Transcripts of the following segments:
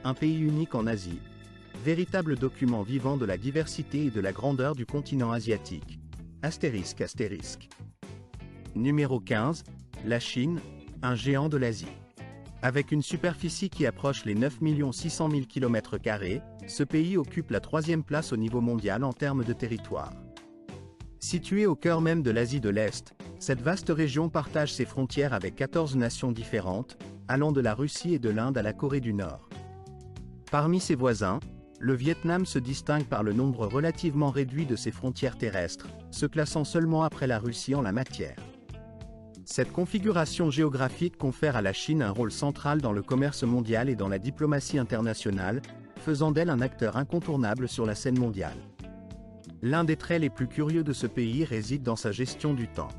un pays unique en Asie. Véritable document vivant de la diversité et de la grandeur du continent asiatique. Astérisque astérisque. Numéro 15, la Chine, un géant de l'Asie. Avec une superficie qui approche les 9 600 000 km², ce pays occupe la 3e place au niveau mondial en termes de territoire. Situé au cœur même de l'Asie de l'Est, cette vaste région partage ses frontières avec 14 nations différentes, allant de la Russie et de l'Inde à la Corée du Nord. Parmi ses voisins, le Vietnam se distingue par le nombre relativement réduit de ses frontières terrestres, se classant seulement après la Russie en la matière. Cette configuration géographique confère à la Chine un rôle central dans le commerce mondial et dans la diplomatie internationale, faisant d'elle un acteur incontournable sur la scène mondiale. L'un des traits les plus curieux de ce pays réside dans sa gestion du temps.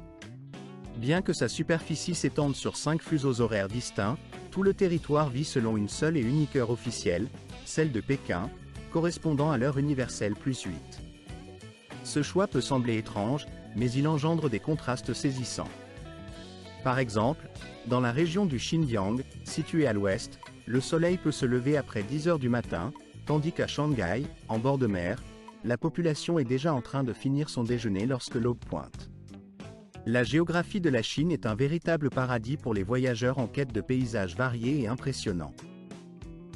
Bien que sa superficie s'étende sur 5 fuseaux horaires distincts, tout le territoire vit selon une seule et unique heure officielle, celle de Pékin, correspondant à l'heure universelle +8. Ce choix peut sembler étrange, mais il engendre des contrastes saisissants. Par exemple, dans la région du Xinjiang, située à l'ouest, le soleil peut se lever après 10 heures du matin, tandis qu'à Shanghai, en bord de mer, la population est déjà en train de finir son déjeuner lorsque l'aube pointe. La géographie de la Chine est un véritable paradis pour les voyageurs en quête de paysages variés et impressionnants.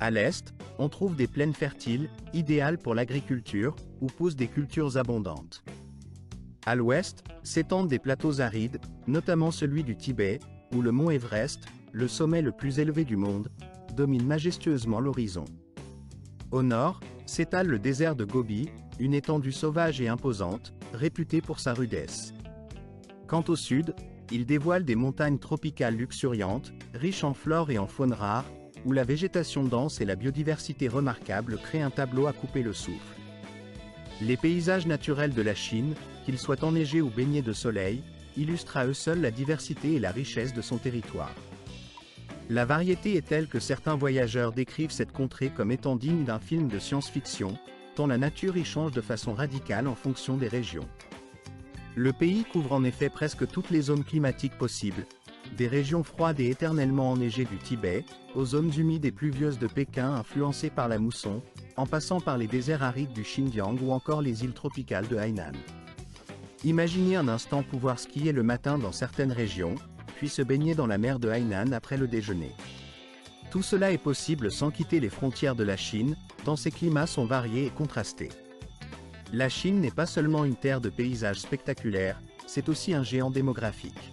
À l'est, on trouve des plaines fertiles, idéales pour l'agriculture, où poussent des cultures abondantes. À l'ouest, s'étendent des plateaux arides, notamment celui du Tibet, où le mont Everest, le sommet le plus élevé du monde, domine majestueusement l'horizon. Au nord, s'étale le désert de Gobi, une étendue sauvage et imposante, réputée pour sa rudesse. Quant au sud, il dévoile des montagnes tropicales luxuriantes, riches en flore et en faune rare, où la végétation dense et la biodiversité remarquable créent un tableau à couper le souffle. Les paysages naturels de la Chine, qu'ils soient enneigés ou baignés de soleil, illustrent à eux seuls la diversité et la richesse de son territoire. La variété est telle que certains voyageurs décrivent cette contrée comme étant digne d'un film de science-fiction, tant la nature y change de façon radicale en fonction des régions. Le pays couvre en effet presque toutes les zones climatiques possibles, des régions froides et éternellement enneigées du Tibet, aux zones humides et pluvieuses de Pékin influencées par la mousson, en passant par les déserts arides du Xinjiang ou encore les îles tropicales de Hainan. Imaginez un instant pouvoir skier le matin dans certaines régions, puis se baigner dans la mer de Hainan après le déjeuner. Tout cela est possible sans quitter les frontières de la Chine, tant ses climats sont variés et contrastés. La Chine n'est pas seulement une terre de paysages spectaculaires, c'est aussi un géant démographique.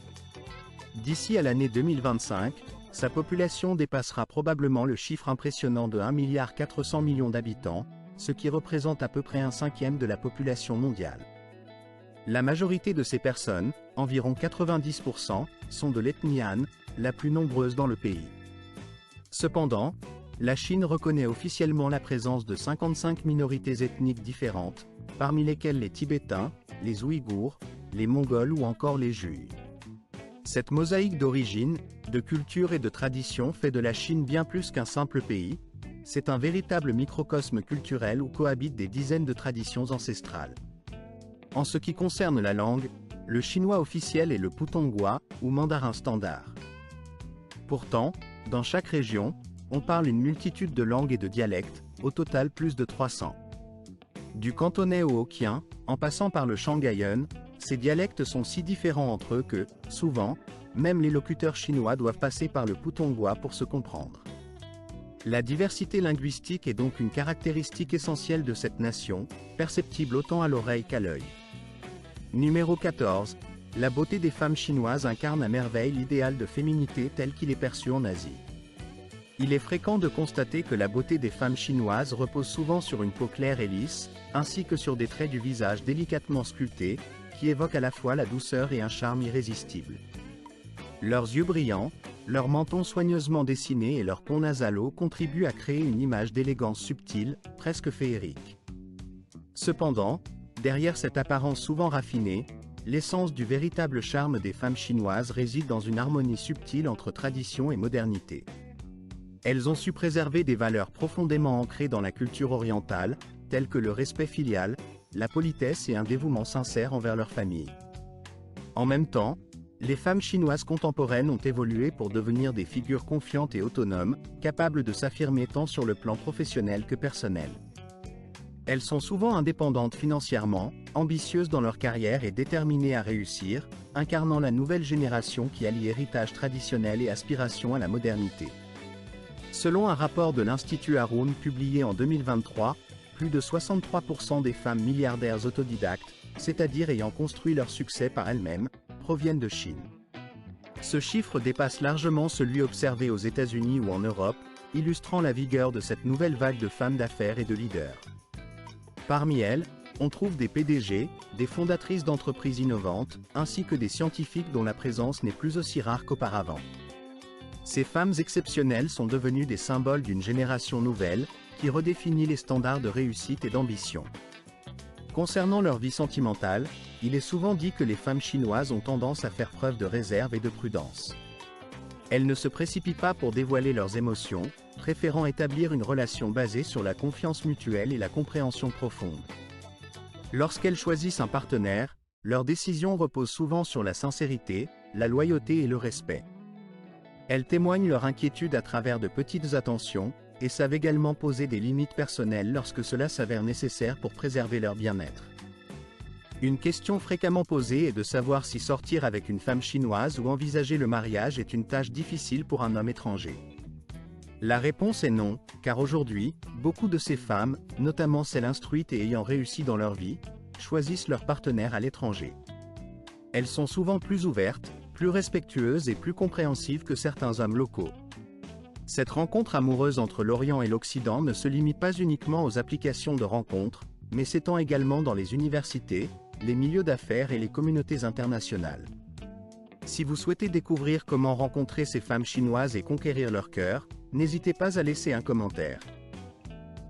D'ici à l'année 2025, sa population dépassera probablement le chiffre impressionnant de 1,4 milliard d'habitants, ce qui représente à peu près un cinquième de la population mondiale. La majorité de ces personnes, environ 90%, sont de l'ethnie Han, la plus nombreuse dans le pays. Cependant, la Chine reconnaît officiellement la présence de 55 minorités ethniques différentes, parmi lesquelles les Tibétains, les Ouïghours, les Mongols ou encore les Juifs. Cette mosaïque d'origine, de culture et de tradition fait de la Chine bien plus qu'un simple pays, c'est un véritable microcosme culturel où cohabitent des dizaines de traditions ancestrales. En ce qui concerne la langue, le chinois officiel est le putonghua, ou mandarin standard. Pourtant, dans chaque région, on parle une multitude de langues et de dialectes, au total plus de 300. Du cantonais au hokkien, en passant par le shanghaïen, ces dialectes sont si différents entre eux que, souvent, même les locuteurs chinois doivent passer par le putonghua pour se comprendre. La diversité linguistique est donc une caractéristique essentielle de cette nation, perceptible autant à l'oreille qu'à l'œil. Numéro 14. La beauté des femmes chinoises incarne à merveille l'idéal de féminité tel qu'il est perçu en Asie. Il est fréquent de constater que la beauté des femmes chinoises repose souvent sur une peau claire et lisse, ainsi que sur des traits du visage délicatement sculptés, qui évoquent à la fois la douceur et un charme irrésistible. Leurs yeux brillants, leur menton soigneusement dessiné et leur pont nasalo contribuent à créer une image d'élégance subtile, presque féerique. Cependant, derrière cette apparence souvent raffinée, l'essence du véritable charme des femmes chinoises réside dans une harmonie subtile entre tradition et modernité. Elles ont su préserver des valeurs profondément ancrées dans la culture orientale, telles que le respect filial, la politesse et un dévouement sincère envers leur famille. En même temps, Les femmes chinoises contemporaines ont évolué pour devenir des figures confiantes et autonomes, capables de s'affirmer tant sur le plan professionnel que personnel. Elles sont souvent indépendantes financièrement, ambitieuses dans leur carrière et déterminées à réussir, incarnant la nouvelle génération qui allie héritage traditionnel et aspiration à la modernité. Selon un rapport de l'Institut Haroun publié en 2023, plus de 63% des femmes milliardaires autodidactes, c'est-à-dire ayant construit leur succès par elles-mêmes, proviennent de Chine. Ce chiffre dépasse largement celui observé aux États-Unis ou en Europe, illustrant la vigueur de cette nouvelle vague de femmes d'affaires et de leaders. Parmi elles, on trouve des PDG, des fondatrices d'entreprises innovantes, ainsi que des scientifiques dont la présence n'est plus aussi rare qu'auparavant. Ces femmes exceptionnelles sont devenues des symboles d'une génération nouvelle, qui redéfinit les standards de réussite et d'ambition. Concernant leur vie sentimentale, il est souvent dit que les femmes chinoises ont tendance à faire preuve de réserve et de prudence. Elles ne se précipitent pas pour dévoiler leurs émotions, préférant établir une relation basée sur la confiance mutuelle et la compréhension profonde. Lorsqu'elles choisissent un partenaire, leurs décisions reposent souvent sur la sincérité, la loyauté et le respect. Elles témoignent leur inquiétude à travers de petites attentions, et savent également poser des limites personnelles lorsque cela s'avère nécessaire pour préserver leur bien-être. Une question fréquemment posée est de savoir si sortir avec une femme chinoise ou envisager le mariage est une tâche difficile pour un homme étranger. La réponse est non, car aujourd'hui, beaucoup de ces femmes, notamment celles instruites et ayant réussi dans leur vie, choisissent leur partenaire à l'étranger. Elles sont souvent plus ouvertes, plus respectueuses et plus compréhensives que certains hommes locaux. Cette rencontre amoureuse entre l'Orient et l'Occident ne se limite pas uniquement aux applications de rencontres, mais s'étend également dans les universités, les milieux d'affaires et les communautés internationales. Si vous souhaitez découvrir comment rencontrer ces femmes chinoises et conquérir leur cœur, n'hésitez pas à laisser un commentaire.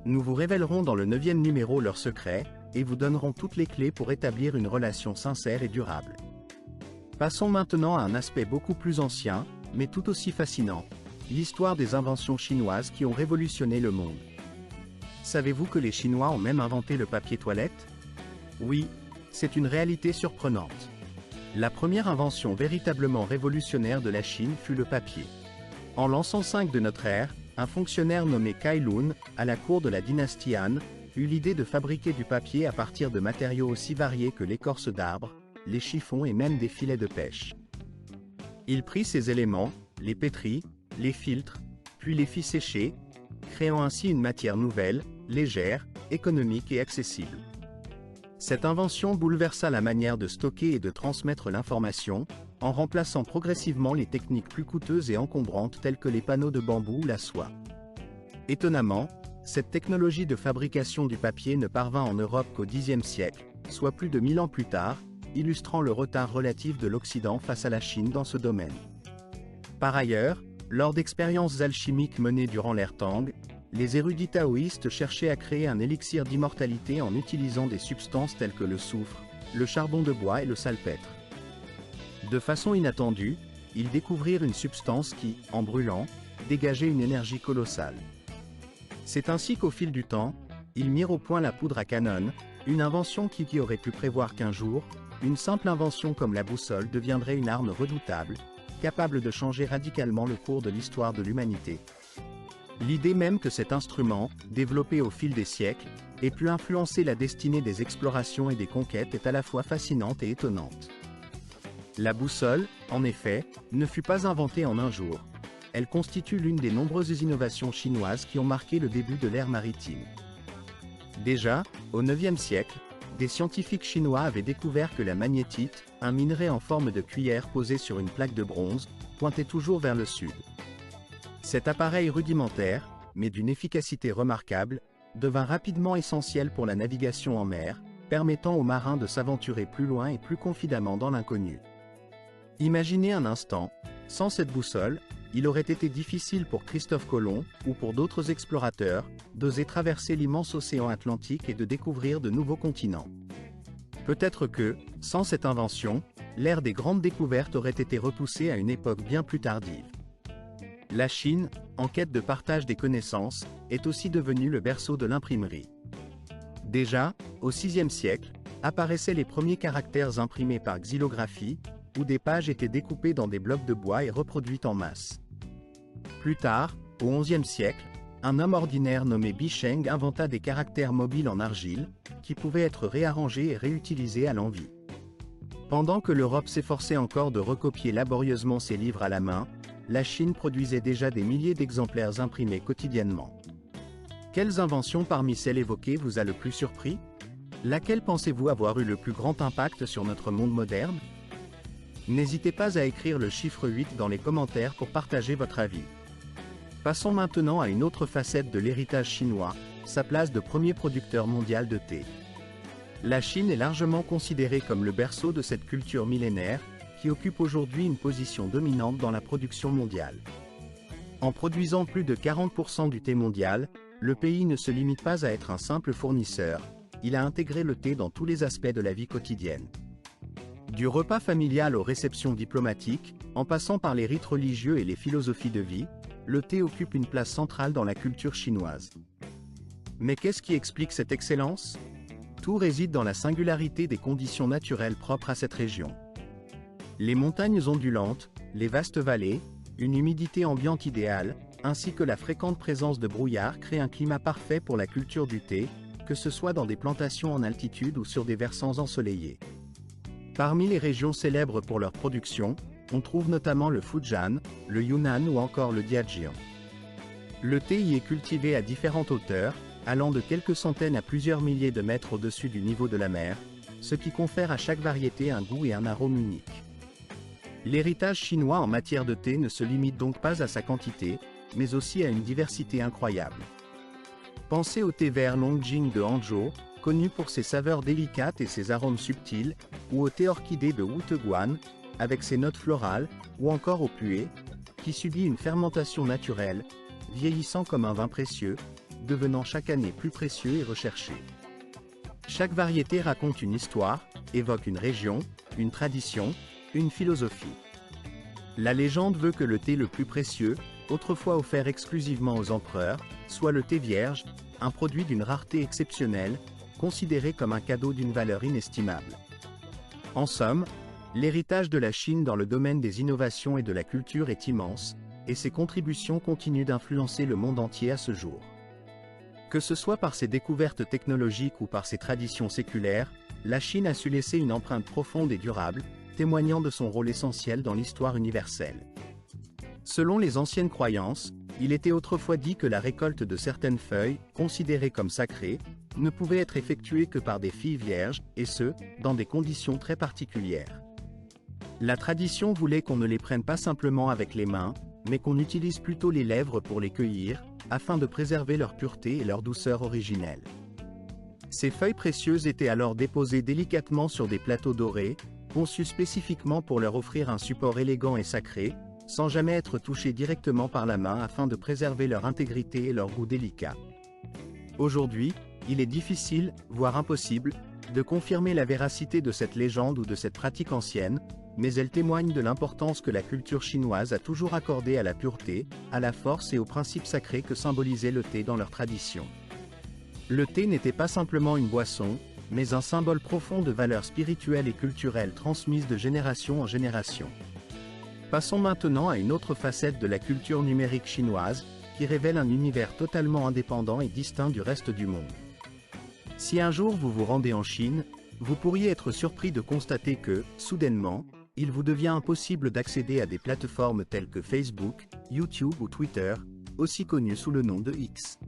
Nous vous révélerons dans le 9e numéro leurs secrets, et vous donnerons toutes les clés pour établir une relation sincère et durable. Passons maintenant à un aspect beaucoup plus ancien, mais tout aussi fascinant. L'histoire des inventions chinoises qui ont révolutionné le monde. Savez-vous que les Chinois ont même inventé le papier toilette? Oui, c'est une réalité surprenante. La première invention véritablement révolutionnaire de la Chine fut le papier. En l'an 105 de notre ère, un fonctionnaire nommé Cai Lun, à la cour de la dynastie Han, eut l'idée de fabriquer du papier à partir de matériaux aussi variés que l'écorce d'arbre, les chiffons et même des filets de pêche. Il prit ces éléments, les pétrit, les filtre, puis les fit sécher, créant ainsi une matière nouvelle, légère, économique et accessible. Cette invention bouleversa la manière de stocker et de transmettre l'information, en remplaçant progressivement les techniques plus coûteuses et encombrantes telles que les panneaux de bambou ou la soie. Étonnamment, cette technologie de fabrication du papier ne parvint en Europe qu'au Xe siècle, soit plus de 1000 ans plus tard, illustrant le retard relatif de l'Occident face à la Chine dans ce domaine. Par ailleurs, lors d'expériences alchimiques menées durant l'ère Tang, les érudits taoïstes cherchaient à créer un élixir d'immortalité en utilisant des substances telles que le soufre, le charbon de bois et le salpêtre. De façon inattendue, ils découvrirent une substance qui, en brûlant, dégageait une énergie colossale. C'est ainsi qu'au fil du temps, ils mirent au point la poudre à canon, une invention qui aurait pu prévoir qu'un jour, une simple invention comme la boussole deviendrait une arme redoutable, capable de changer radicalement le cours de l'histoire de l'humanité. L'idée même que cet instrument, développé au fil des siècles, ait pu influencer la destinée des explorations et des conquêtes est à la fois fascinante et étonnante. La boussole, en effet, ne fut pas inventée en un jour. Elle constitue l'une des nombreuses innovations chinoises qui ont marqué le début de l'ère maritime. Déjà, au IXe siècle, des scientifiques chinois avaient découvert que la magnétite, un minerai en forme de cuillère posé sur une plaque de bronze, pointait toujours vers le sud. Cet appareil rudimentaire, mais d'une efficacité remarquable, devint rapidement essentiel pour la navigation en mer, permettant aux marins de s'aventurer plus loin et plus confidemment dans l'inconnu. Imaginez un instant, sans cette boussole, il aurait été difficile pour Christophe Colomb, ou pour d'autres explorateurs, d'oser traverser l'immense océan Atlantique et de découvrir de nouveaux continents. Peut-être que, sans cette invention, l'ère des grandes découvertes aurait été repoussée à une époque bien plus tardive. La Chine, en quête de partage des connaissances, est aussi devenue le berceau de l'imprimerie. Déjà, au VIe siècle, apparaissaient les premiers caractères imprimés par xylographie, où des pages étaient découpées dans des blocs de bois et reproduites en masse. Plus tard, au XIe siècle, un homme ordinaire nommé Bicheng inventa des caractères mobiles en argile, qui pouvaient être réarrangés et réutilisés à l'envi. Pendant que l'Europe s'efforçait encore de recopier laborieusement ses livres à la main, la Chine produisait déjà des milliers d'exemplaires imprimés quotidiennement. Quelles inventions parmi celles évoquées vous a le plus surpris? Laquelle pensez-vous avoir eu le plus grand impact sur notre monde moderne? N'hésitez pas à écrire le chiffre 8 dans les commentaires pour partager votre avis. Passons maintenant à une autre facette de l'héritage chinois, sa place de premier producteur mondial de thé. La Chine est largement considérée comme le berceau de cette culture millénaire, qui occupe aujourd'hui une position dominante dans la production mondiale. En produisant plus de 40% du thé mondial, le pays ne se limite pas à être un simple fournisseur, il a intégré le thé dans tous les aspects de la vie quotidienne. Du repas familial aux réceptions diplomatiques, en passant par les rites religieux et les philosophies de vie, le thé occupe une place centrale dans la culture chinoise. Mais qu'est-ce qui explique cette excellence? Tout réside dans la singularité des conditions naturelles propres à cette région. Les montagnes ondulantes, les vastes vallées, une humidité ambiante idéale, ainsi que la fréquente présence de brouillard créent un climat parfait pour la culture du thé, que ce soit dans des plantations en altitude ou sur des versants ensoleillés. Parmi les régions célèbres pour leur production, on trouve notamment le Fujian, le Yunnan ou encore le Zhejiang. Le thé y est cultivé à différentes hauteurs, allant de quelques centaines à plusieurs milliers de mètres au-dessus du niveau de la mer, ce qui confère à chaque variété un goût et un arôme unique. L'héritage chinois en matière de thé ne se limite donc pas à sa quantité, mais aussi à une diversité incroyable. Pensez au thé vert Longjing de Hangzhou, connu pour ses saveurs délicates et ses arômes subtils, ou au thé orchidée de Wuteguan, avec ses notes florales, ou encore au pu'er, qui subit une fermentation naturelle, vieillissant comme un vin précieux, devenant chaque année plus précieux et recherché. Chaque variété raconte une histoire, évoque une région, une tradition, une philosophie. La légende veut que le thé le plus précieux, autrefois offert exclusivement aux empereurs, soit le thé vierge, un produit d'une rareté exceptionnelle, considéré comme un cadeau d'une valeur inestimable. En somme, l'héritage de la Chine dans le domaine des innovations et de la culture est immense, et ses contributions continuent d'influencer le monde entier à ce jour. Que ce soit par ses découvertes technologiques ou par ses traditions séculaires, la Chine a su laisser une empreinte profonde et durable, témoignant de son rôle essentiel dans l'histoire universelle. Selon les anciennes croyances, il était autrefois dit que la récolte de certaines feuilles, considérées comme sacrées, ne pouvait être effectuée que par des filles vierges, et ce, dans des conditions très particulières. La tradition voulait qu'on ne les prenne pas simplement avec les mains, mais qu'on utilise plutôt les lèvres pour les cueillir, afin de préserver leur pureté et leur douceur originelle. Ces feuilles précieuses étaient alors déposées délicatement sur des plateaux dorés, conçus spécifiquement pour leur offrir un support élégant et sacré, sans jamais être touchées directement par la main afin de préserver leur intégrité et leur goût délicat. Aujourd'hui, il est difficile, voire impossible, de confirmer la véracité de cette légende ou de cette pratique ancienne, mais elle témoigne de l'importance que la culture chinoise a toujours accordée à la pureté, à la force et aux principes sacrés que symbolisait le thé dans leur tradition. Le thé n'était pas simplement une boisson, mais un symbole profond de valeurs spirituelles et culturelles transmises de génération en génération. Passons maintenant à une autre facette de la culture numérique chinoise, qui révèle un univers totalement indépendant et distinct du reste du monde. Si un jour vous vous rendez en Chine, vous pourriez être surpris de constater que, soudainement, il vous devient impossible d'accéder à des plateformes telles que Facebook, YouTube ou Twitter, aussi connues sous le nom de X.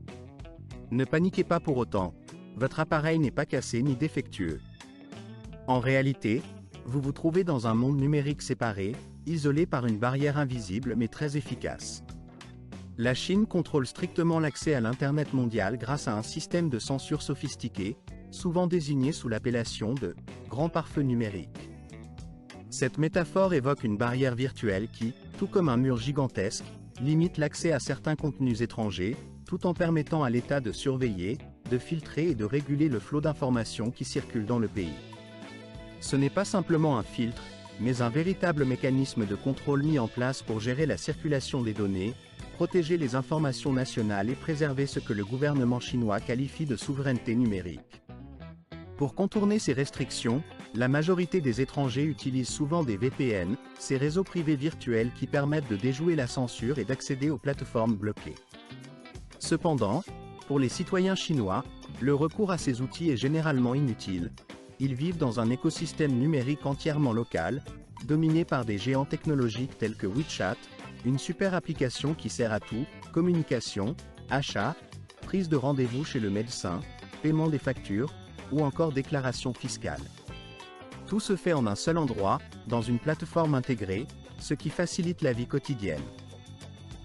Ne paniquez pas pour autant, votre appareil n'est pas cassé ni défectueux. En réalité, vous vous trouvez dans un monde numérique séparé, isolé par une barrière invisible mais très efficace. La Chine contrôle strictement l'accès à l'Internet mondial grâce à un système de censure sophistiqué, souvent désigné sous l'appellation de « grand pare-feu numérique ». Cette métaphore évoque une barrière virtuelle qui, tout comme un mur gigantesque, limite l'accès à certains contenus étrangers, tout en permettant à l'État de surveiller, de filtrer et de réguler le flot d'informations qui circulent dans le pays. Ce n'est pas simplement un filtre, mais un véritable mécanisme de contrôle mis en place pour gérer la circulation des données, protéger les informations nationales et préserver ce que le gouvernement chinois qualifie de souveraineté numérique. Pour contourner ces restrictions, la majorité des étrangers utilisent souvent des VPN, ces réseaux privés virtuels qui permettent de déjouer la censure et d'accéder aux plateformes bloquées. Cependant, pour les citoyens chinois, le recours à ces outils est généralement inutile. Ils vivent dans un écosystème numérique entièrement local, dominé par des géants technologiques tels que WeChat, une super application qui sert à tout, communication, achat, prise de rendez-vous chez le médecin, paiement des factures, ou encore déclaration fiscale. Tout se fait en un seul endroit, dans une plateforme intégrée, ce qui facilite la vie quotidienne.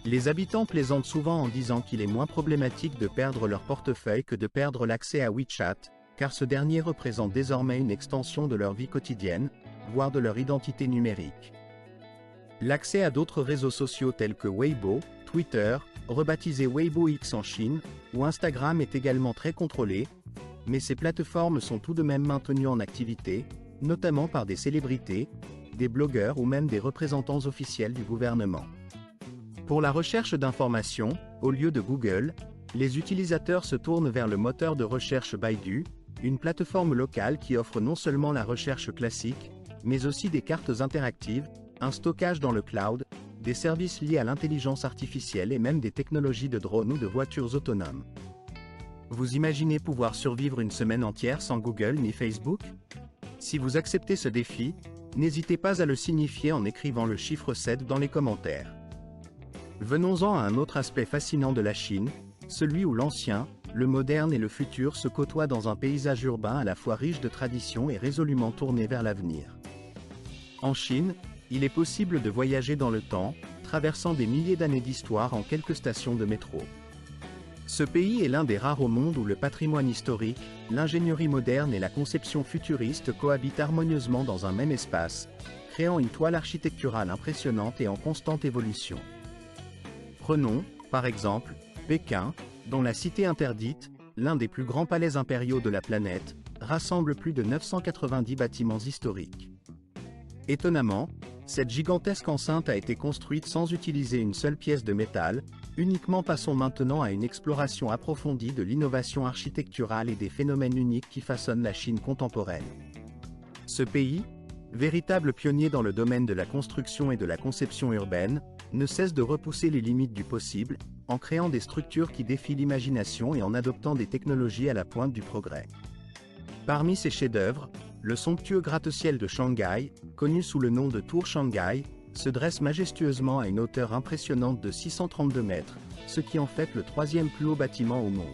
Les habitants plaisantent souvent en disant qu'il est moins problématique de perdre leur portefeuille que de perdre l'accès à WeChat, car ce dernier représente désormais une extension de leur vie quotidienne, voire de leur identité numérique. L'accès à d'autres réseaux sociaux tels que Weibo, Twitter, rebaptisé Weibo X en Chine, ou Instagram est également très contrôlé, mais ces plateformes sont tout de même maintenues en activité, notamment par des célébrités, des blogueurs ou même des représentants officiels du gouvernement. Pour la recherche d'informations, au lieu de Google, les utilisateurs se tournent vers le moteur de recherche Baidu, une plateforme locale qui offre non seulement la recherche classique, mais aussi des cartes interactives, un stockage dans le cloud, des services liés à l'intelligence artificielle et même des technologies de drones ou de voitures autonomes. Vous imaginez pouvoir survivre une semaine entière sans Google ni Facebook? Si vous acceptez ce défi, n'hésitez pas à le signifier en écrivant le chiffre 7 dans les commentaires. Venons-en à un autre aspect fascinant de la Chine, celui où l'ancien, le moderne et le futur se côtoient dans un paysage urbain à la fois riche de traditions et résolument tourné vers l'avenir. En Chine, il est possible de voyager dans le temps, traversant des milliers d'années d'histoire en quelques stations de métro. Ce pays est l'un des rares au monde où le patrimoine historique, l'ingénierie moderne et la conception futuriste cohabitent harmonieusement dans un même espace, créant une toile architecturale impressionnante et en constante évolution. Prenons, par exemple, Pékin, dont la cité interdite, l'un des plus grands palais impériaux de la planète, rassemble plus de 990 bâtiments historiques. Étonnamment, cette gigantesque enceinte a été construite sans utiliser une seule pièce de métal, uniquement passons maintenant à une exploration approfondie de l'innovation architecturale et des phénomènes uniques qui façonnent la Chine contemporaine. Ce pays, véritable pionnier dans le domaine de la construction et de la conception urbaine, ne cesse de repousser les limites du possible, en créant des structures qui défient l'imagination et en adoptant des technologies à la pointe du progrès. Parmi ses chefs-d'œuvre, le somptueux gratte-ciel de Shanghai, connu sous le nom de Tour Shanghai, se dresse majestueusement à une hauteur impressionnante de 632 mètres, ce qui en fait le troisième plus haut bâtiment au monde.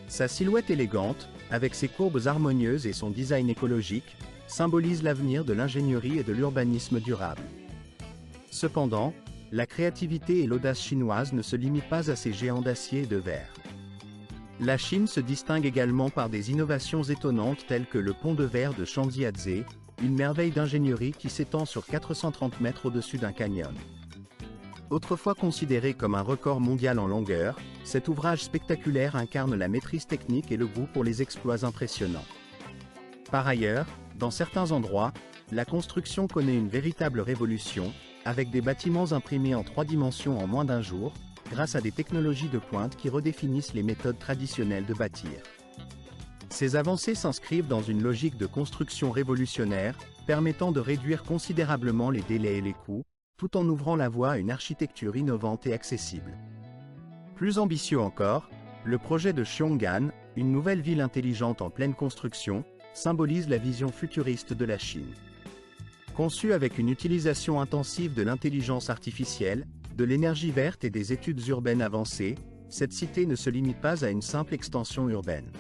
Sa silhouette élégante, avec ses courbes harmonieuses et son design écologique, symbolise l'avenir de l'ingénierie et de l'urbanisme durable. Cependant, la créativité et l'audace chinoise ne se limitent pas à ces géants d'acier et de verre. La Chine se distingue également par des innovations étonnantes telles que le pont de verre de Shanxiazhe, une merveille d'ingénierie qui s'étend sur 430 mètres au-dessus d'un canyon. Autrefois considéré comme un record mondial en longueur, cet ouvrage spectaculaire incarne la maîtrise technique et le goût pour les exploits impressionnants. Par ailleurs, dans certains endroits, la construction connaît une véritable révolution, avec des bâtiments imprimés en 3 dimensions en moins d'un jour, grâce à des technologies de pointe qui redéfinissent les méthodes traditionnelles de bâtir. Ces avancées s'inscrivent dans une logique de construction révolutionnaire, permettant de réduire considérablement les délais et les coûts, tout en ouvrant la voie à une architecture innovante et accessible. Plus ambitieux encore, le projet de Xiong'an, une nouvelle ville intelligente en pleine construction, symbolise la vision futuriste de la Chine. Conçue avec une utilisation intensive de l'intelligence artificielle, de l'énergie verte et des études urbaines avancées, cette cité ne se limite pas à une simple extension urbaine.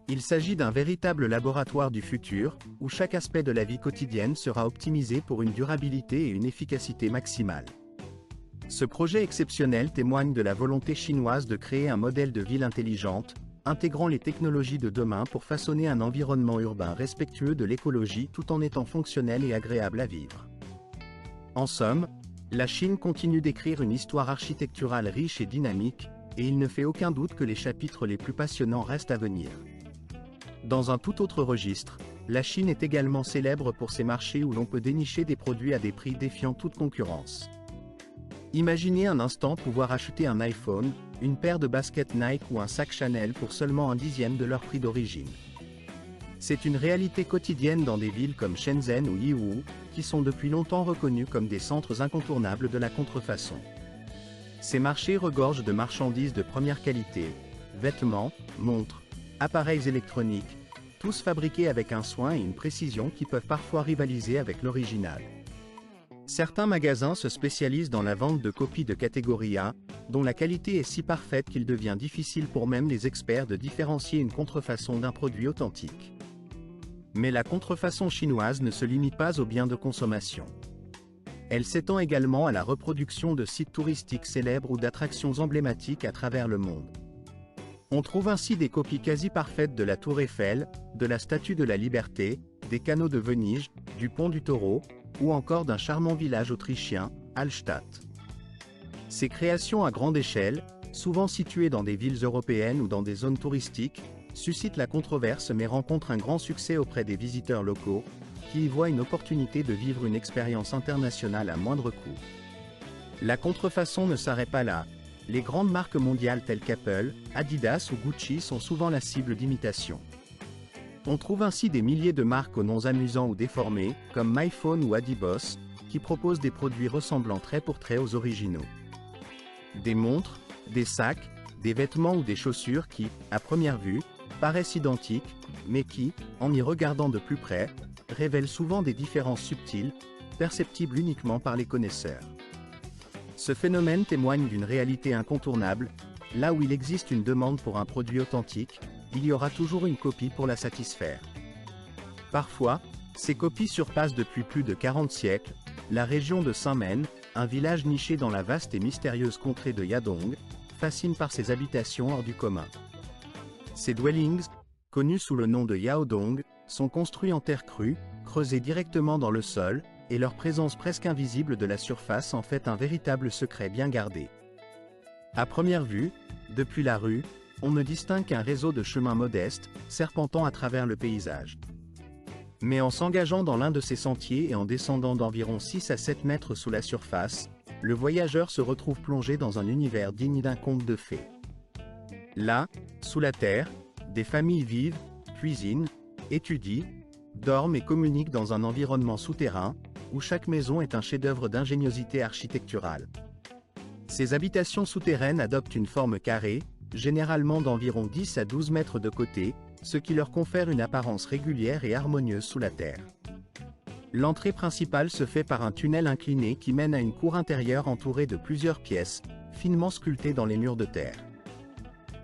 Il s'agit d'un véritable laboratoire du futur, où chaque aspect de la vie quotidienne sera optimisé pour une durabilité et une efficacité maximale. Ce projet exceptionnel témoigne de la volonté chinoise de créer un modèle de ville intelligente, intégrant les technologies de demain pour façonner un environnement urbain respectueux de l'écologie tout en étant fonctionnel et agréable à vivre. En somme, la Chine continue d'écrire une histoire architecturale riche et dynamique, et il ne fait aucun doute que les chapitres les plus passionnants restent à venir. Dans un tout autre registre, la Chine est également célèbre pour ses marchés où l'on peut dénicher des produits à des prix défiant toute concurrence. Imaginez un instant pouvoir acheter un iPhone, une paire de baskets Nike ou un sac Chanel pour seulement 1/10 de leur prix d'origine. C'est une réalité quotidienne dans des villes comme Shenzhen ou Yiwu, qui sont depuis longtemps reconnus comme des centres incontournables de la contrefaçon. Ces marchés regorgent de marchandises de première qualité, vêtements, montres, appareils électroniques, tous fabriqués avec un soin et une précision qui peuvent parfois rivaliser avec l'original. Certains magasins se spécialisent dans la vente de copies de catégorie A, dont la qualité est si parfaite qu'il devient difficile pour même les experts de différencier une contrefaçon d'un produit authentique. Mais la contrefaçon chinoise ne se limite pas aux biens de consommation. Elle s'étend également à la reproduction de sites touristiques célèbres ou d'attractions emblématiques à travers le monde. On trouve ainsi des copies quasi parfaites de la Tour Eiffel, de la Statue de la Liberté, des canaux de Venise, du pont du Taureau, ou encore d'un charmant village autrichien, Hallstatt. Ces créations à grande échelle, souvent situées dans des villes européennes ou dans des zones touristiques, suscitent la controverse mais rencontrent un grand succès auprès des visiteurs locaux, qui y voient une opportunité de vivre une expérience internationale à moindre coût. La contrefaçon ne s'arrête pas là. Les grandes marques mondiales telles qu'Apple, Adidas ou Gucci sont souvent la cible d'imitation. On trouve ainsi des milliers de marques aux noms amusants ou déformés, comme MyPhone ou Adiboss, qui proposent des produits ressemblant trait pour trait aux originaux. Des montres, des sacs, des vêtements ou des chaussures qui, à première vue, paraissent identiques, mais qui, en y regardant de plus près, révèlent souvent des différences subtiles, perceptibles uniquement par les connaisseurs. Ce phénomène témoigne d'une réalité incontournable. Là où il existe une demande pour un produit authentique, il y aura toujours une copie pour la satisfaire. Parfois, ces copies surpassent depuis plus de 40 siècles la région de Saint-Men, un village niché dans la vaste et mystérieuse contrée de Yadong, fascine par ses habitations hors du commun. Ces dwellings, connus sous le nom de Yaodong, sont construits en terre crue, creusés directement dans le sol, et leur présence presque invisible de la surface en fait un véritable secret bien gardé. À première vue, depuis la rue, on ne distingue qu'un réseau de chemins modestes, serpentant à travers le paysage. Mais en s'engageant dans l'un de ces sentiers et en descendant d'environ 6 à 7 mètres sous la surface, le voyageur se retrouve plongé dans un univers digne d'un conte de fées. Là, sous la terre, des familles vivent, cuisinent, étudient, dorment et communiquent dans un environnement souterrain, où chaque maison est un chef-d'œuvre d'ingéniosité architecturale. Ces habitations souterraines adoptent une forme carrée, généralement d'environ 10 à 12 mètres de côté, ce qui leur confère une apparence régulière et harmonieuse sous la terre. L'entrée principale se fait par un tunnel incliné qui mène à une cour intérieure entourée de plusieurs pièces, finement sculptées dans les murs de terre.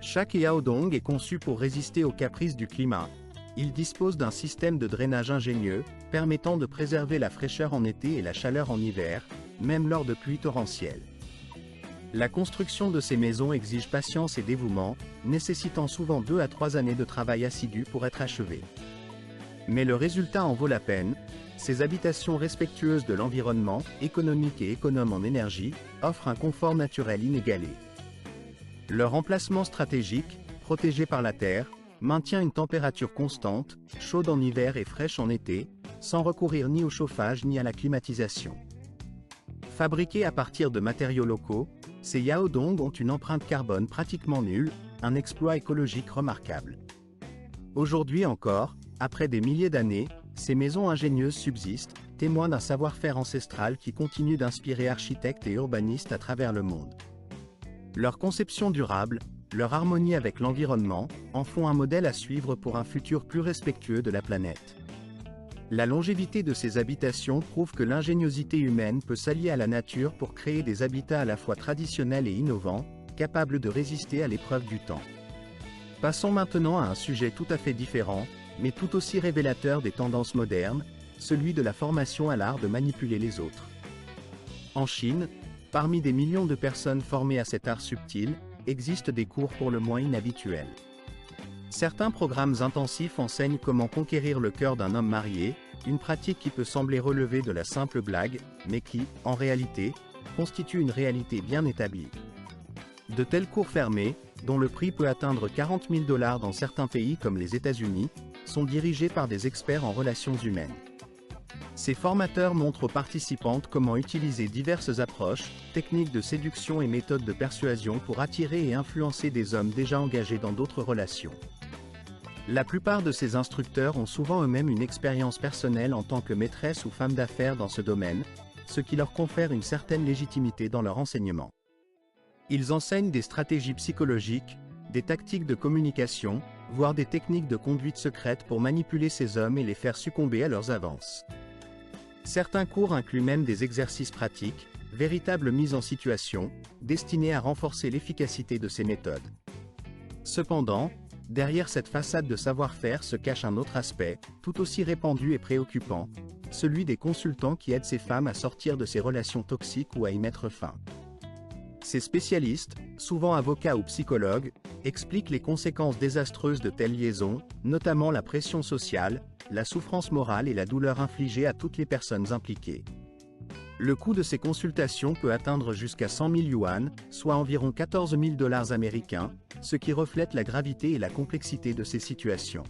Chaque yaodong est conçu pour résister aux caprices du climat. Il dispose d'un système de drainage ingénieux, permettant de préserver la fraîcheur en été et la chaleur en hiver, même lors de pluies torrentielles. La construction de ces maisons exige patience et dévouement, nécessitant souvent 2 à 3 années de travail assidu pour être achevées. Mais le résultat en vaut la peine. Ces habitations respectueuses de l'environnement, économiques et économes en énergie, offrent un confort naturel inégalé. Leur emplacement stratégique, protégé par la terre, maintient une température constante, chaude en hiver et fraîche en été, sans recourir ni au chauffage ni à la climatisation. Fabriqués à partir de matériaux locaux, ces yaodong ont une empreinte carbone pratiquement nulle, un exploit écologique remarquable. Aujourd'hui encore, après des milliers d'années, ces maisons ingénieuses subsistent, témoins d'un savoir-faire ancestral qui continue d'inspirer architectes et urbanistes à travers le monde. Leur conception durable, leur harmonie avec l'environnement, en font un modèle à suivre pour un futur plus respectueux de la planète. La longévité de ces habitations prouve que l'ingéniosité humaine peut s'allier à la nature pour créer des habitats à la fois traditionnels et innovants, capables de résister à l'épreuve du temps. Passons maintenant à un sujet tout à fait différent, mais tout aussi révélateur des tendances modernes, celui de la formation à l'art de manipuler les autres. En Chine, parmi des millions de personnes formées à cet art subtil, existent des cours pour le moins inhabituels. Certains programmes intensifs enseignent comment conquérir le cœur d'un homme marié, une pratique qui peut sembler relever de la simple blague, mais qui, en réalité, constitue une réalité bien établie. De tels cours fermés, dont le prix peut atteindre 40 000 $ dans certains pays comme les États-Unis, sont dirigés par des experts en relations humaines. Ces formateurs montrent aux participantes comment utiliser diverses approches, techniques de séduction et méthodes de persuasion pour attirer et influencer des hommes déjà engagés dans d'autres relations. La plupart de ces instructeurs ont souvent eux-mêmes une expérience personnelle en tant que maîtresse ou femme d'affaires dans ce domaine, ce qui leur confère une certaine légitimité dans leur enseignement. Ils enseignent des stratégies psychologiques, des tactiques de communication, voire des techniques de conduite secrète pour manipuler ces hommes et les faire succomber à leurs avances. Certains cours incluent même des exercices pratiques, véritables mises en situation, destinés à renforcer l'efficacité de ces méthodes. Cependant, derrière cette façade de savoir-faire se cache un autre aspect, tout aussi répandu et préoccupant, celui des consultants qui aident ces femmes à sortir de ces relations toxiques ou à y mettre fin. Ces spécialistes, souvent avocats ou psychologues, expliquent les conséquences désastreuses de telles liaisons, notamment la pression sociale, la souffrance morale et la douleur infligée à toutes les personnes impliquées. Le coût de ces consultations peut atteindre jusqu'à 100 000 yuan, soit environ 14 000 dollars américains, ce qui reflète la gravité et la complexité de ces situations.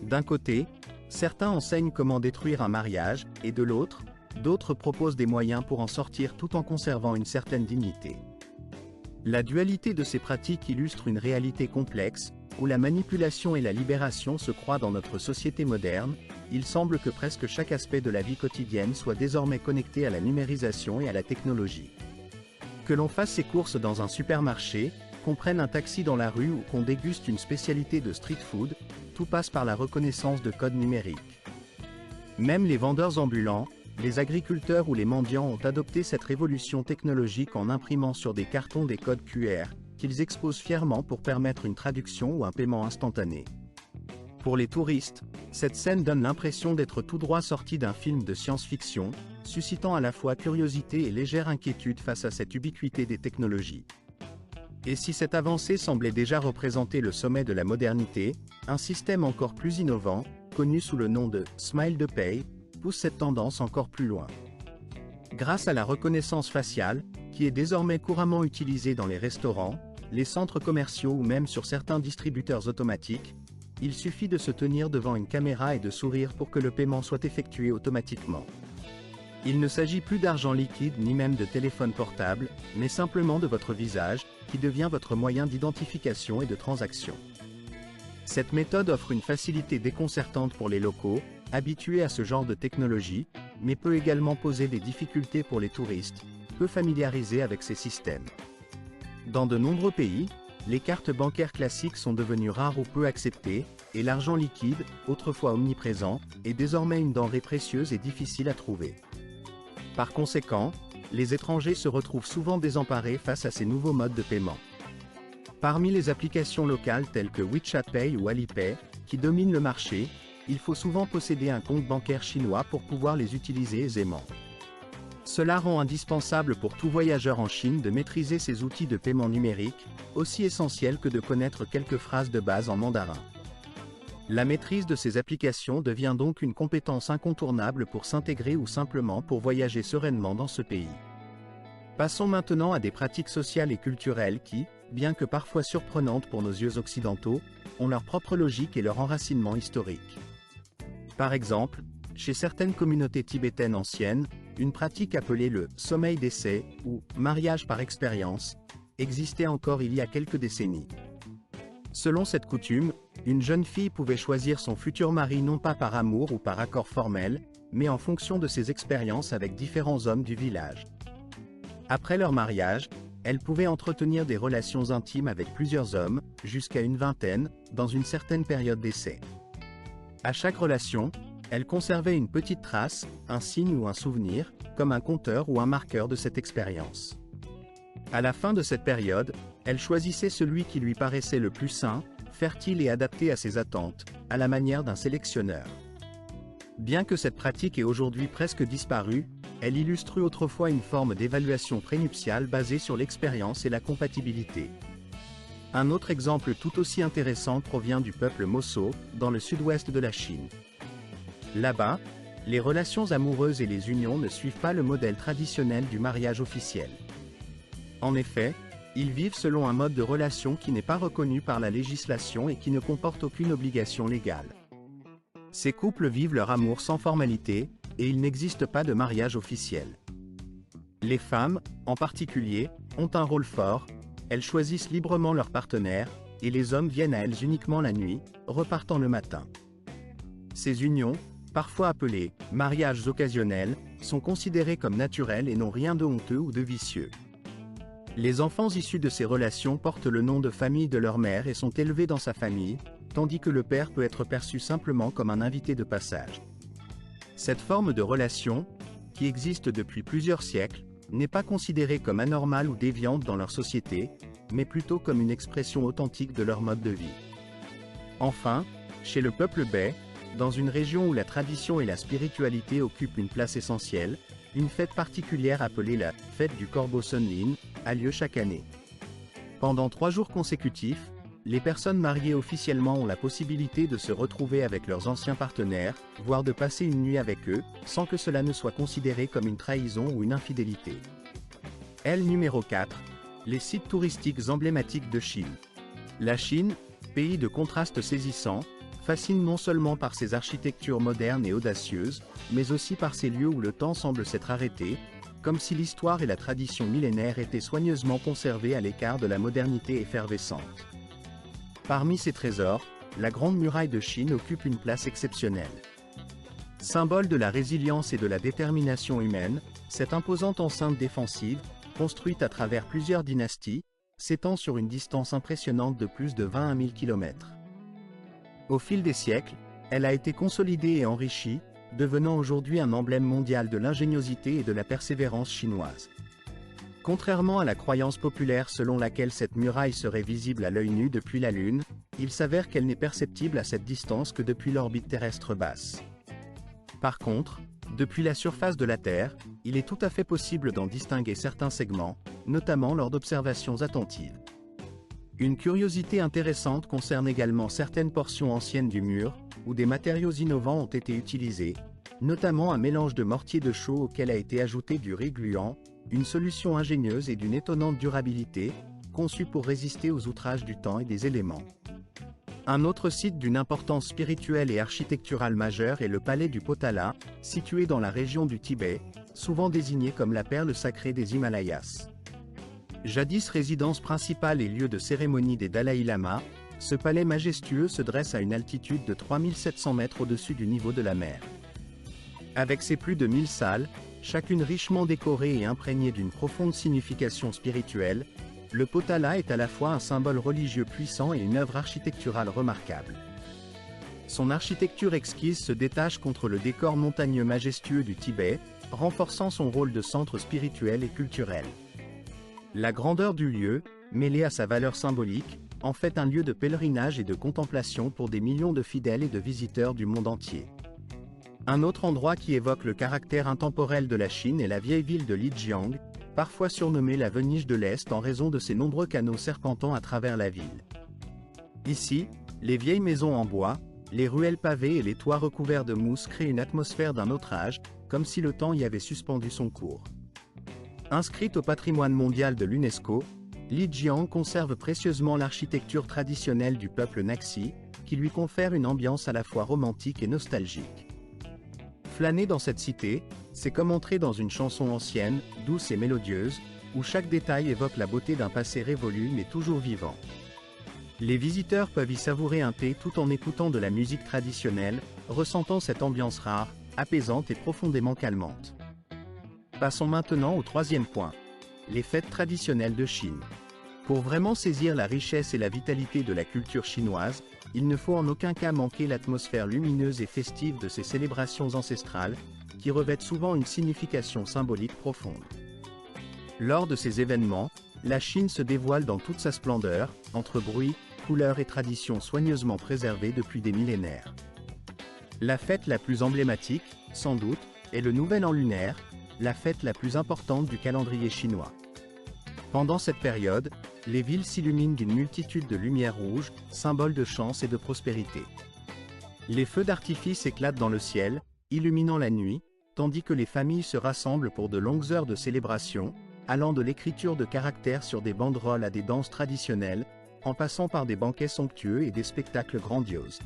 D'un côté, certains enseignent comment détruire un mariage, et de l'autre, d'autres proposent des moyens pour en sortir tout en conservant une certaine dignité. La dualité de ces pratiques illustre une réalité complexe, où la manipulation et la libération se croisent dans notre société moderne. Il semble que presque chaque aspect de la vie quotidienne soit désormais connecté à la numérisation et à la technologie. Que l'on fasse ses courses dans un supermarché, qu'on prenne un taxi dans la rue ou qu'on déguste une spécialité de street food, tout passe par la reconnaissance de codes numériques. Même les vendeurs ambulants, les agriculteurs ou les mendiants ont adopté cette révolution technologique en imprimant sur des cartons des codes QR, qu'ils exposent fièrement pour permettre une traduction ou un paiement instantané. Pour les touristes, cette scène donne l'impression d'être tout droit sortie d'un film de science-fiction, suscitant à la fois curiosité et légère inquiétude face à cette ubiquité des technologies. Et si cette avancée semblait déjà représenter le sommet de la modernité, un système encore plus innovant, connu sous le nom de « Smile to Pay », pousse cette tendance encore plus loin. Grâce à la reconnaissance faciale, qui est désormais couramment utilisée dans les restaurants, les centres commerciaux ou même sur certains distributeurs automatiques, il suffit de se tenir devant une caméra et de sourire pour que le paiement soit effectué automatiquement. Il ne s'agit plus d'argent liquide ni même de téléphone portable, mais simplement de votre visage, qui devient votre moyen d'identification et de transaction. Cette méthode offre une facilité déconcertante pour les locaux, habitués à ce genre de technologie, mais peut également poser des difficultés pour les touristes, peu familiarisés avec ces systèmes. Dans de nombreux pays, les cartes bancaires classiques sont devenues rares ou peu acceptées, et l'argent liquide, autrefois omniprésent, est désormais une denrée précieuse et difficile à trouver. Par conséquent, les étrangers se retrouvent souvent désemparés face à ces nouveaux modes de paiement. Parmi les applications locales telles que WeChat Pay ou Alipay, qui dominent le marché, il faut souvent posséder un compte bancaire chinois pour pouvoir les utiliser aisément. Cela rend indispensable pour tout voyageur en Chine de maîtriser ces outils de paiement numérique, aussi essentiels que de connaître quelques phrases de base en mandarin. La maîtrise de ces applications devient donc une compétence incontournable pour s'intégrer ou simplement pour voyager sereinement dans ce pays. Passons maintenant à des pratiques sociales et culturelles qui, bien que parfois surprenantes pour nos yeux occidentaux, ont leur propre logique et leur enracinement historique. Par exemple, chez certaines communautés tibétaines anciennes, une pratique appelée le « sommeil d'essai » ou « mariage par expérience » existait encore il y a quelques décennies. Selon cette coutume, une jeune fille pouvait choisir son futur mari non pas par amour ou par accord formel, mais en fonction de ses expériences avec différents hommes du village. Après leur mariage, elle pouvait entretenir des relations intimes avec plusieurs hommes, jusqu'à une vingtaine, dans une certaine période d'essai. À chaque relation, elle conservait une petite trace, un signe ou un souvenir, comme un compteur ou un marqueur de cette expérience. À la fin de cette période, elle choisissait celui qui lui paraissait le plus sain, fertile et adapté à ses attentes, à la manière d'un sélectionneur. Bien que cette pratique ait aujourd'hui presque disparu, elle illustrait autrefois une forme d'évaluation prénuptiale basée sur l'expérience et la compatibilité. Un autre exemple tout aussi intéressant provient du peuple Mosso, dans le sud-ouest de la Chine. Là-bas, les relations amoureuses et les unions ne suivent pas le modèle traditionnel du mariage officiel. En effet, ils vivent selon un mode de relation qui n'est pas reconnu par la législation et qui ne comporte aucune obligation légale. Ces couples vivent leur amour sans formalité, et il n'existe pas de mariage officiel. Les femmes, en particulier, ont un rôle fort, elles choisissent librement leur partenaire, et les hommes viennent à elles uniquement la nuit, repartant le matin. Ces unions, parfois appelées « mariages occasionnels », sont considérées comme naturelles et n'ont rien de honteux ou de vicieux. Les enfants issus de ces relations portent le nom de famille de leur mère et sont élevés dans sa famille, tandis que le père peut être perçu simplement comme un invité de passage. Cette forme de relation, qui existe depuis plusieurs siècles, n'est pas considérée comme anormale ou déviante dans leur société, mais plutôt comme une expression authentique de leur mode de vie. Enfin, chez le peuple bai, dans une région où la tradition et la spiritualité occupent une place essentielle, une fête particulière appelée la « fête du Corbeau Sunlin » a lieu chaque année. Pendant 3 jours consécutifs, les personnes mariées officiellement ont la possibilité de se retrouver avec leurs anciens partenaires, voire de passer une nuit avec eux, sans que cela ne soit considéré comme une trahison ou une infidélité. L numéro 4. Les sites touristiques emblématiques de Chine. La Chine, pays de contrastes saisissants, fascine non seulement par ses architectures modernes et audacieuses, mais aussi par ces lieux où le temps semble s'être arrêté, comme si l'histoire et la tradition millénaire étaient soigneusement conservées à l'écart de la modernité effervescente. Parmi ces trésors, la Grande Muraille de Chine occupe une place exceptionnelle. Symbole de la résilience et de la détermination humaine, cette imposante enceinte défensive, construite à travers plusieurs dynasties, s'étend sur une distance impressionnante de plus de 21 000 km. Au fil des siècles, elle a été consolidée et enrichie, devenant aujourd'hui un emblème mondial de l'ingéniosité et de la persévérance chinoise. Contrairement à la croyance populaire selon laquelle cette muraille serait visible à l'œil nu depuis la Lune, il s'avère qu'elle n'est perceptible à cette distance que depuis l'orbite terrestre basse. Par contre, depuis la surface de la Terre, il est tout à fait possible d'en distinguer certains segments, notamment lors d'observations attentives. Une curiosité intéressante concerne également certaines portions anciennes du mur, où des matériaux innovants ont été utilisés, notamment un mélange de mortier de chaux auquel a été ajouté du riz gluant, une solution ingénieuse et d'une étonnante durabilité, conçue pour résister aux outrages du temps et des éléments. Un autre site d'une importance spirituelle et architecturale majeure est le palais du Potala, situé dans la région du Tibet, souvent désigné comme la perle sacrée des Himalayas. Jadis résidence principale et lieu de cérémonie des Dalaï Lama, ce palais majestueux se dresse à une altitude de 3700 mètres au-dessus du niveau de la mer. Avec ses plus de 1000 salles, chacune richement décorée et imprégnée d'une profonde signification spirituelle, le Potala est à la fois un symbole religieux puissant et une œuvre architecturale remarquable. Son architecture exquise se détache contre le décor montagneux majestueux du Tibet, renforçant son rôle de centre spirituel et culturel. La grandeur du lieu, mêlée à sa valeur symbolique, en fait un lieu de pèlerinage et de contemplation pour des millions de fidèles et de visiteurs du monde entier. Un autre endroit qui évoque le caractère intemporel de la Chine est la vieille ville de Lijiang, parfois surnommée la Venise de l'Est en raison de ses nombreux canaux serpentant à travers la ville. Ici, les vieilles maisons en bois, les ruelles pavées et les toits recouverts de mousse créent une atmosphère d'un autre âge, comme si le temps y avait suspendu son cours. Inscrite au patrimoine mondial de l'UNESCO, Lijiang conserve précieusement l'architecture traditionnelle du peuple Naxi, qui lui confère une ambiance à la fois romantique et nostalgique. Flâner dans cette cité, c'est comme entrer dans une chanson ancienne, douce et mélodieuse, où chaque détail évoque la beauté d'un passé révolu mais toujours vivant. Les visiteurs peuvent y savourer un thé tout en écoutant de la musique traditionnelle, ressentant cette ambiance rare, apaisante et profondément calmante. Passons maintenant au 3e point. Les fêtes traditionnelles de Chine. Pour vraiment saisir la richesse et la vitalité de la culture chinoise, il ne faut en aucun cas manquer l'atmosphère lumineuse et festive de ces célébrations ancestrales, qui revêtent souvent une signification symbolique profonde. Lors de ces événements, la Chine se dévoile dans toute sa splendeur, entre bruit, couleurs et traditions soigneusement préservées depuis des millénaires. La fête la plus emblématique, sans doute, est le Nouvel An lunaire, la fête la plus importante du calendrier chinois. Pendant cette période, les villes s'illuminent d'une multitude de lumières rouges, symbole de chance et de prospérité. Les feux d'artifice éclatent dans le ciel, illuminant la nuit, tandis que les familles se rassemblent pour de longues heures de célébration, allant de l'écriture de caractères sur des banderoles à des danses traditionnelles, en passant par des banquets somptueux et des spectacles grandioses.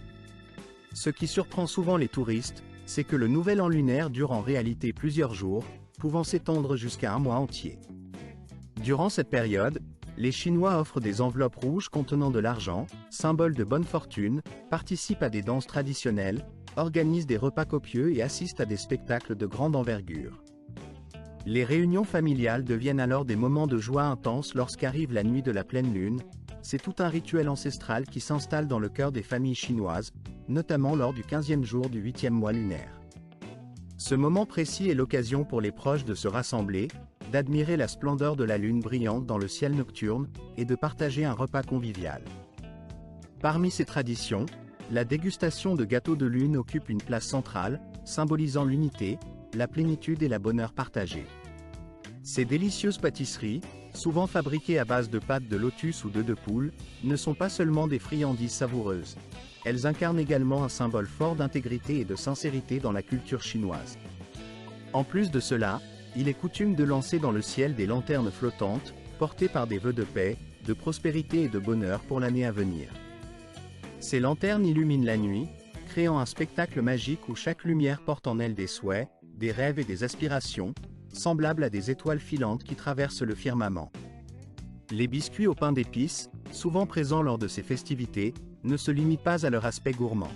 Ce qui surprend souvent les touristes, c'est que le Nouvel An lunaire dure en réalité plusieurs jours, pouvant s'étendre jusqu'à un mois entier. Durant cette période, Les Chinois offrent des enveloppes rouges contenant de l'argent, symbole de bonne fortune, participent à des danses traditionnelles, organisent des repas copieux et assistent à des spectacles de grande envergure. Les réunions familiales deviennent alors des moments de joie intense lorsqu'arrive la nuit de la pleine lune. C'est tout un rituel ancestral qui s'installe dans le cœur des familles chinoises, notamment lors du 15e jour du 8e mois lunaire. Ce moment précis est l'occasion pour les proches de se rassembler, d'admirer la splendeur de la lune brillante dans le ciel nocturne, et de partager un repas convivial. Parmi ces traditions, la dégustation de gâteaux de lune occupe une place centrale, symbolisant l'unité, la plénitude et la bonheur partagée. Ces délicieuses pâtisseries, souvent fabriquées à base de pâte de lotus ou d'œufs de poule, ne sont pas seulement des friandises savoureuses. Elles incarnent également un symbole fort d'intégrité et de sincérité dans la culture chinoise. En plus de cela, il est coutume de lancer dans le ciel des lanternes flottantes, portées par des vœux de paix, de prospérité et de bonheur pour l'année à venir. Ces lanternes illuminent la nuit, créant un spectacle magique où chaque lumière porte en elle des souhaits, des rêves et des aspirations, semblables à des étoiles filantes qui traversent le firmament. Les biscuits au pain d'épices, souvent présents lors de ces festivités, ne se limitent pas à leur aspect gourmand.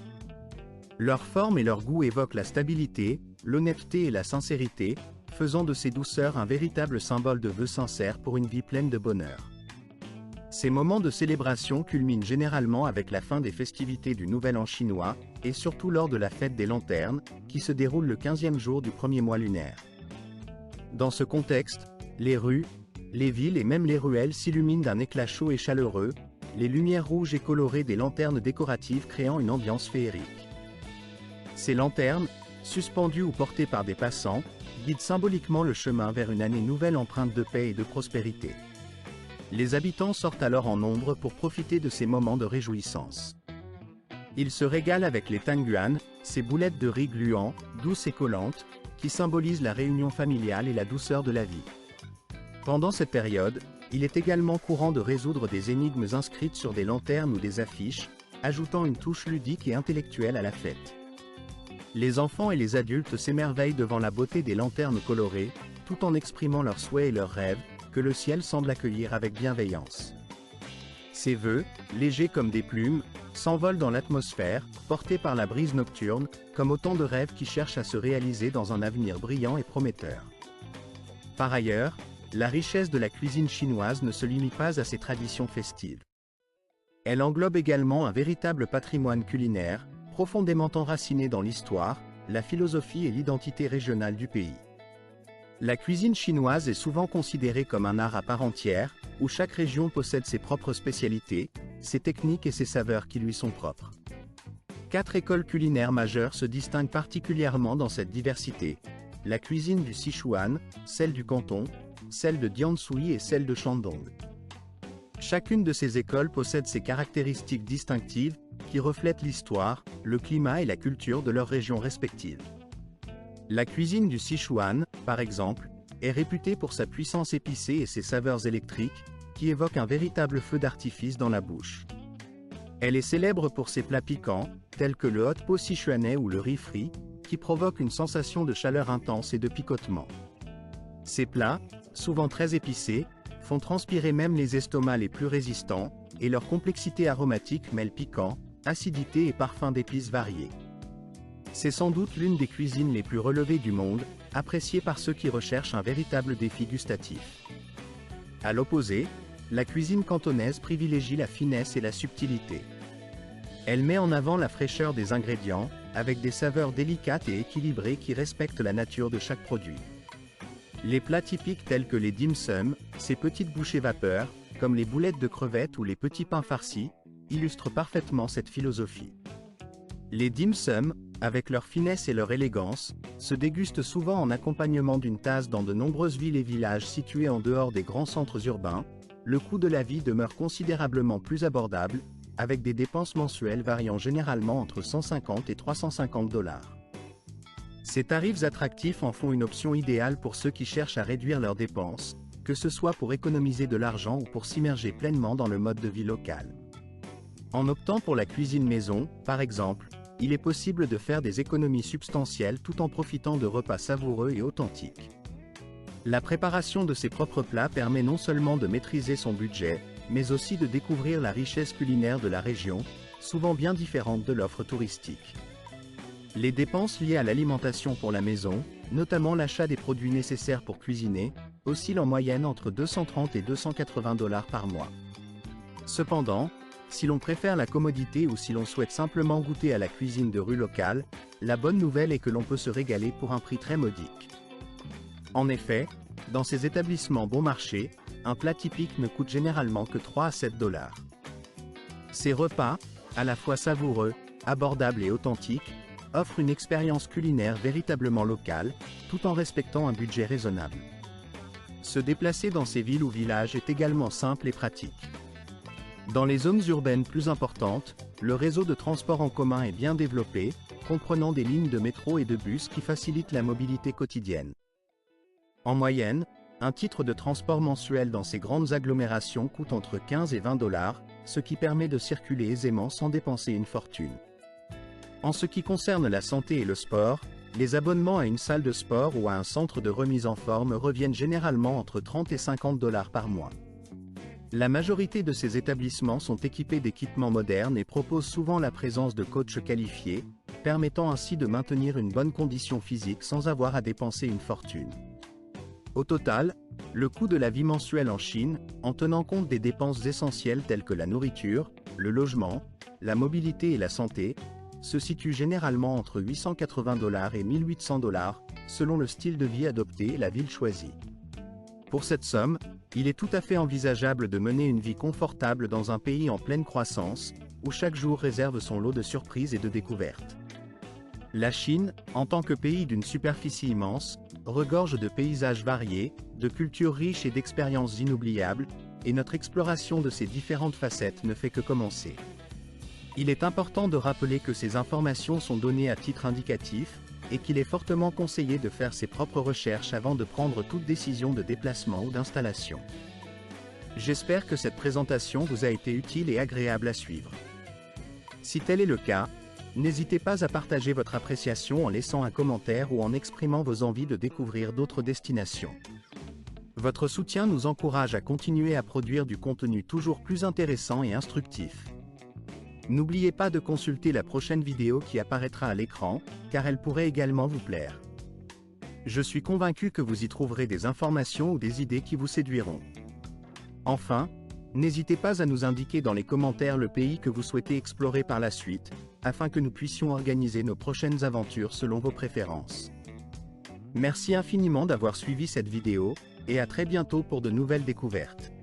Leur forme et leur goût évoquent la stabilité, l'honnêteté et la sincérité, faisant de ces douceurs un véritable symbole de vœux sincères pour une vie pleine de bonheur. Ces moments de célébration culminent généralement avec la fin des festivités du Nouvel An chinois, et surtout lors de la fête des lanternes, qui se déroule le 15e jour du premier mois lunaire. Dans ce contexte, les rues, les villes et même les ruelles s'illuminent d'un éclat chaud et chaleureux, les lumières rouges et colorées des lanternes décoratives créant une ambiance féerique. Ces lanternes, suspendues ou portées par des passants, guident symboliquement le chemin vers une année nouvelle empreinte de paix et de prospérité. Les habitants sortent alors en nombre pour profiter de ces moments de réjouissance. Ils se régalent avec les tangyuan, ces boulettes de riz gluants, douces et collantes, qui symbolisent la réunion familiale et la douceur de la vie. Pendant cette période, il est également courant de résoudre des énigmes inscrites sur des lanternes ou des affiches, ajoutant une touche ludique et intellectuelle à la fête. Les enfants et les adultes s'émerveillent devant la beauté des lanternes colorées, tout en exprimant leurs souhaits et leurs rêves, que le ciel semble accueillir avec bienveillance. Ces vœux, légers comme des plumes, s'envolent dans l'atmosphère, portés par la brise nocturne, comme autant de rêves qui cherchent à se réaliser dans un avenir brillant et prometteur. Par ailleurs, la richesse de la cuisine chinoise ne se limite pas à ses traditions festives. Elle englobe également un véritable patrimoine culinaire, profondément enraciné dans l'histoire, la philosophie et l'identité régionale du pays. La cuisine chinoise est souvent considérée comme un art à part entière, où chaque région possède ses propres spécialités, ses techniques et ses saveurs qui lui sont propres. 4 écoles culinaires majeures se distinguent particulièrement dans cette diversité: la cuisine du Sichuan, celle du Canton, celle de Jiangsu et celle de Shandong. Chacune de ces écoles possède ses caractéristiques distinctives, qui reflètent l'histoire, le climat et la culture de leurs régions respectives. La cuisine du Sichuan, par exemple, est réputée pour sa puissance épicée et ses saveurs électriques, qui évoquent un véritable feu d'artifice dans la bouche. Elle est célèbre pour ses plats piquants, tels que le hot pot sichuanais ou le riz frit, qui provoquent une sensation de chaleur intense et de picotement. Ces plats, souvent très épicés, font transpirer même les estomacs les plus résistants, et leur complexité aromatique mêle piquant, acidité et parfums d'épices variés. C'est sans doute l'une des cuisines les plus relevées du monde, appréciée par ceux qui recherchent un véritable défi gustatif. À l'opposé, la cuisine cantonaise privilégie la finesse et la subtilité. Elle met en avant la fraîcheur des ingrédients, avec des saveurs délicates et équilibrées qui respectent la nature de chaque produit. Les plats typiques tels que les dim sum, ces petites bouchées vapeur, comme les boulettes de crevettes ou les petits pains farcis, illustrent parfaitement cette philosophie. Les dim sum, avec leur finesse et leur élégance, se dégustent souvent en accompagnement d'une tasse dans de nombreuses villes et villages situés en dehors des grands centres urbains. Le coût de la vie demeure considérablement plus abordable, avec des dépenses mensuelles variant généralement entre 150 et 350 $. Ces tarifs attractifs en font une option idéale pour ceux qui cherchent à réduire leurs dépenses, que ce soit pour économiser de l'argent ou pour s'immerger pleinement dans le mode de vie local. En optant pour la cuisine maison, par exemple, il est possible de faire des économies substantielles tout en profitant de repas savoureux et authentiques. La préparation de ses propres plats permet non seulement de maîtriser son budget, mais aussi de découvrir la richesse culinaire de la région, souvent bien différente de l'offre touristique. Les dépenses liées à l'alimentation pour la maison, notamment l'achat des produits nécessaires pour cuisiner, oscillent en moyenne entre 230 et 280 $ par mois. Cependant, si l'on préfère la commodité ou si l'on souhaite simplement goûter à la cuisine de rue locale, la bonne nouvelle est que l'on peut se régaler pour un prix très modique. En effet, dans ces établissements bon marché, un plat typique ne coûte généralement que 3 à 7 $. Ces repas, à la fois savoureux, abordables et authentiques, offrent une expérience culinaire véritablement locale, tout en respectant un budget raisonnable. Se déplacer dans ces villes ou villages est également simple et pratique. Dans les zones urbaines plus importantes, le réseau de transport en commun est bien développé, comprenant des lignes de métro et de bus qui facilitent la mobilité quotidienne. En moyenne, un titre de transport mensuel dans ces grandes agglomérations coûte entre 15 et 20 $, ce qui permet de circuler aisément sans dépenser une fortune. En ce qui concerne la santé et le sport, les abonnements à une salle de sport ou à un centre de remise en forme reviennent généralement entre 30 et 50 $ par mois. La majorité de ces établissements sont équipés d'équipements modernes et proposent souvent la présence de coachs qualifiés, permettant ainsi de maintenir une bonne condition physique sans avoir à dépenser une fortune. Au total, le coût de la vie mensuelle en Chine, en tenant compte des dépenses essentielles telles que la nourriture, le logement, la mobilité et la santé, se situe généralement entre 880 $ et 1800 $, selon le style de vie adopté et la ville choisie. Pour cette somme, il est tout à fait envisageable de mener une vie confortable dans un pays en pleine croissance, où chaque jour réserve son lot de surprises et de découvertes. La Chine, en tant que pays d'une superficie immense, regorge de paysages variés, de cultures riches et d'expériences inoubliables, et notre exploration de ces différentes facettes ne fait que commencer. Il est important de rappeler que ces informations sont données à titre indicatif, et qu'il est fortement conseillé de faire ses propres recherches avant de prendre toute décision de déplacement ou d'installation. J'espère que cette présentation vous a été utile et agréable à suivre. Si tel est le cas, n'hésitez pas à partager votre appréciation en laissant un commentaire ou en exprimant vos envies de découvrir d'autres destinations. Votre soutien nous encourage à continuer à produire du contenu toujours plus intéressant et instructif. N'oubliez pas de consulter la prochaine vidéo qui apparaîtra à l'écran, car elle pourrait également vous plaire. Je suis convaincu que vous y trouverez des informations ou des idées qui vous séduiront. Enfin, n'hésitez pas à nous indiquer dans les commentaires le pays que vous souhaitez explorer par la suite, afin que nous puissions organiser nos prochaines aventures selon vos préférences. Merci infiniment d'avoir suivi cette vidéo, et à très bientôt pour de nouvelles découvertes.